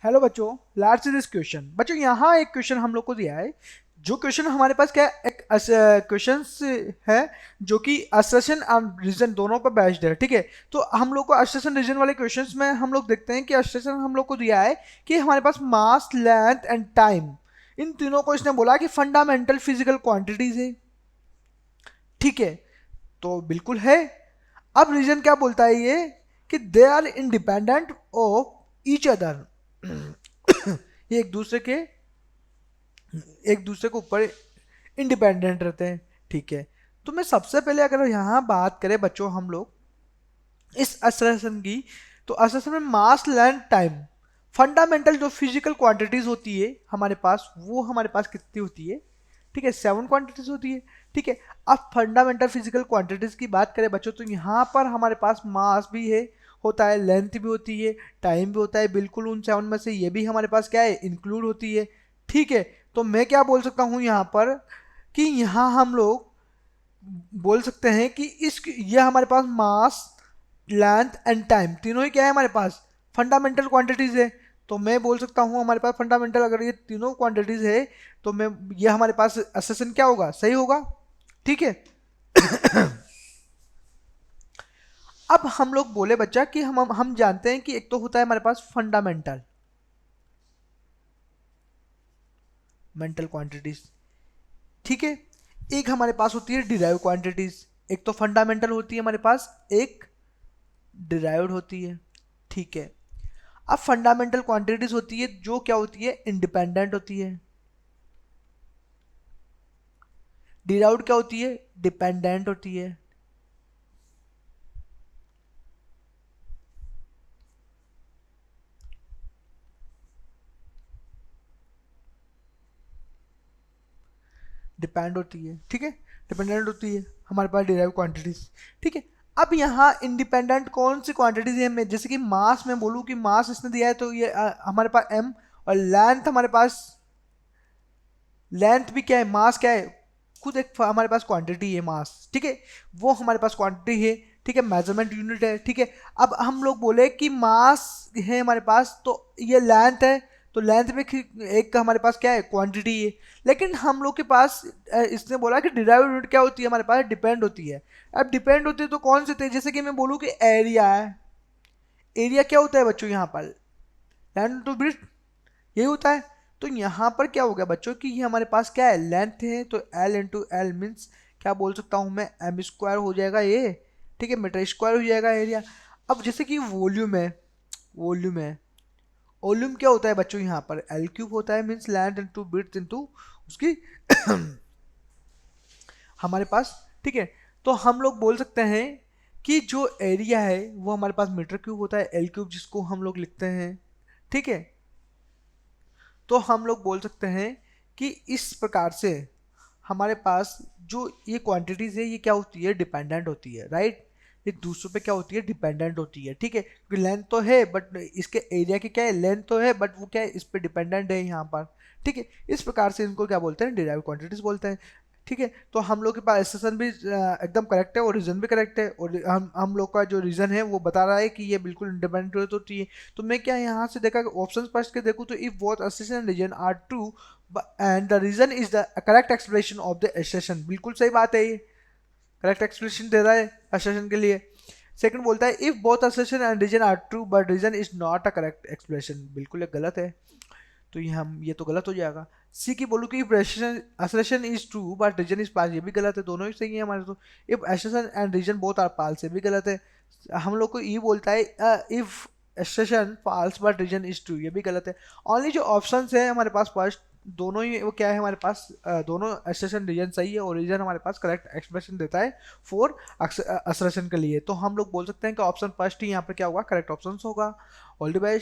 Hello बच्चों, let's see this question. बच्चों यहाँ एक क्वेश्चन हम लोग को दिया है। जो क्वेश्चन हमारे पास क्या है, एक क्वेश्चन है जो कि असर्शन एंड रीजन दोनों पर बेस्ड है। ठीक है, तो हम लोग को असर्शन रीजन वाले क्वेश्चंस में हम लोग देखते हैं कि असर्शन हम लोग को दिया है कि हमारे पास मास, लेंथ एंड टाइम, इन तीनों को इसने बोला कि फंडामेंटल फिजिकल क्वांटिटीज है। ठीक है, तो बिल्कुल है। अब रीजन क्या बोलता है ये कि they are independent of each other. ये एक दूसरे के ऊपर इंडिपेंडेंट रहते हैं। ठीक है, तो मैं सबसे पहले अगर यहाँ बात करें बच्चों हम लोग इस असर्शन की, तो असर्शन में मास, लेंथ, टाइम, फंडामेंटल जो फिजिकल क्वांटिटीज होती है हमारे पास, वो हमारे पास कितनी होती है? ठीक है, 7 क्वांटिटीज होती है। ठीक है, अब फंडामेंटल फिजिकल क्वांटिटीज की बात करें बच्चों, तो यहाँ पर हमारे पास मास भी है, होता है, लेंथ भी होती है, टाइम भी होता है। बिल्कुल उन 7 में से ये भी हमारे पास क्या है, इंक्लूड होती है। ठीक है, तो मैं क्या बोल सकता हूँ यहाँ पर कि यहाँ हम लोग बोल सकते हैं कि इस ये हमारे पास मास, लेंथ एंड टाइम तीनों ही क्या है हमारे पास, फंडामेंटल क्वांटिटीज है। तो मैं बोल सकता हूँ हमारे पास फंडामेंटल, अगर ये तीनों क्वांटिटीज है तो मैं ये हमारे पास असर्शन क्या होगा, सही होगा। ठीक है, अब हम लोग बोले बच्चा कि हम जानते हैं कि एक तो होता है हमारे पास फंडामेंटल मेंटल क्वांटिटीज। ठीक है, एक हमारे पास होती है डिराइव क्वांटिटीज। एक तो फंडामेंटल होती है हमारे पास, एक डिराइव्ड होती है। ठीक है, अब फंडामेंटल क्वांटिटीज होती है जो क्या होती है, इंडिपेंडेंट होती है। डिराइव्ड क्या होती है, डिपेंडेंट होती है। डिपेंड होती है। ठीक है, डिपेंडेंट होती है हमारे पास डिराइव क्वांटिटीज। ठीक है, अब यहाँ इंडिपेंडेंट कौन सी क्वांटिटीज है, मैं जैसे कि मास में बोलूँ कि मास इसने दिया है तो ये हमारे पास m, और लेंथ हमारे पास, लेंथ भी क्या है, मास क्या है, खुद एक हमारे पास क्वांटिटी है मास। ठीक है, वो हमारे पास क्वांटिटी है। ठीक है, मेजरमेंट यूनिट है। ठीक है, अब हम लोग बोले कि मास है हमारे पास, तो ये लेंथ है, तो लेंथ में एक हमारे पास क्या है, क्वांटिटी है। लेकिन हम लोग के पास इसने बोला कि डिराइव यूनिट क्या होती है हमारे पास, डिपेंड होती है। अब डिपेंड होती है तो कौन से थे, जैसे कि मैं बोलूँ कि एरिया है। एरिया क्या होता है बच्चों यहाँ पर, लैंड टू ब्रिथ, यही होता है। तो यहाँ पर क्या हो गया बच्चों कि ये हमारे पास क्या है, लेंथ है, तो एल इंटू एल मीन्स क्या बोल सकता हूँ मैं, एम स्क्वायर हो जाएगा ये। ठीक है, मीटर स्क्वायर हो जाएगा एरिया। अब जैसे कि वॉल्यूम है, वॉल्यूम है, वॉल्यूम क्या होता है बच्चों यहाँ पर, एल क्यूब होता है, means length into breadth into उसकी हमारे पास। ठीक है, तो हम लोग बोल सकते हैं कि जो एरिया है वो हमारे पास मीटर क्यूब होता है, एल क्यूब जिसको हम लोग लिखते हैं। ठीक है, तो हम लोग बोल सकते हैं कि इस प्रकार से हमारे पास जो ये क्वांटिटीज है ये क्या होती है, डिपेंडेंट होती है, राइट। ये दूसरों पे क्या होती है, डिपेंडेंट होती है। ठीक है, क्योंकि लेंथ तो है बट इसके एरिया की क्या है, लेंथ तो है बट वो क्या है, इस पे डिपेंडेंट है यहाँ पर। ठीक है, इस प्रकार से इनको क्या बोलते हैं, डिराइव क्वांटिटीज बोलते हैं। ठीक है, तो हम लोग के पास एसेसन भी एकदम करेक्ट है और रीजन भी करेक्ट है, और हम लोग का जो रीजन है वो बता रहा है कि ये बिल्कुल इंडिपेंडेंट होती है। तो मैं क्या यहाँ से देखा, ऑप्शन पढ़ के देखूँ तो if both assertion and reason are true and the reason is the correct explanation of the assertion, बिल्कुल सही बात है, ये करेक्ट एक्सप्लेनेशन दे रहा है assertion के लिए। सेकंड बोलता है if both assertion and reason are true but reason is not a correct explanation, बिल्कुल ये गलत है, तो ये तो गलत हो जाएगा। सी की बोलूँ कि assertion is true but reason is false, ये भी गलत है, दोनों ही सही है हमारे। तो if assertion and reason both are false, ये भी गलत है। हम लोग को ये बोलता है if assertion false but reason is true, ये भी गलत है। ओनली जो ऑप्शंस है हमारे पास फर्स्ट दोनों ही वो क्या है हमारे पास, दोनों assertion रीजन सही है, और रीजन हमारे पास करेक्ट एक्सप्रेशन देता है फॉर assertion के लिए। तो हम लोग बोल सकते हैं कि ऑप्शन फर्स्ट ही यहाँ पर क्या होगा, करेक्ट ऑप्शन होगा। All the best.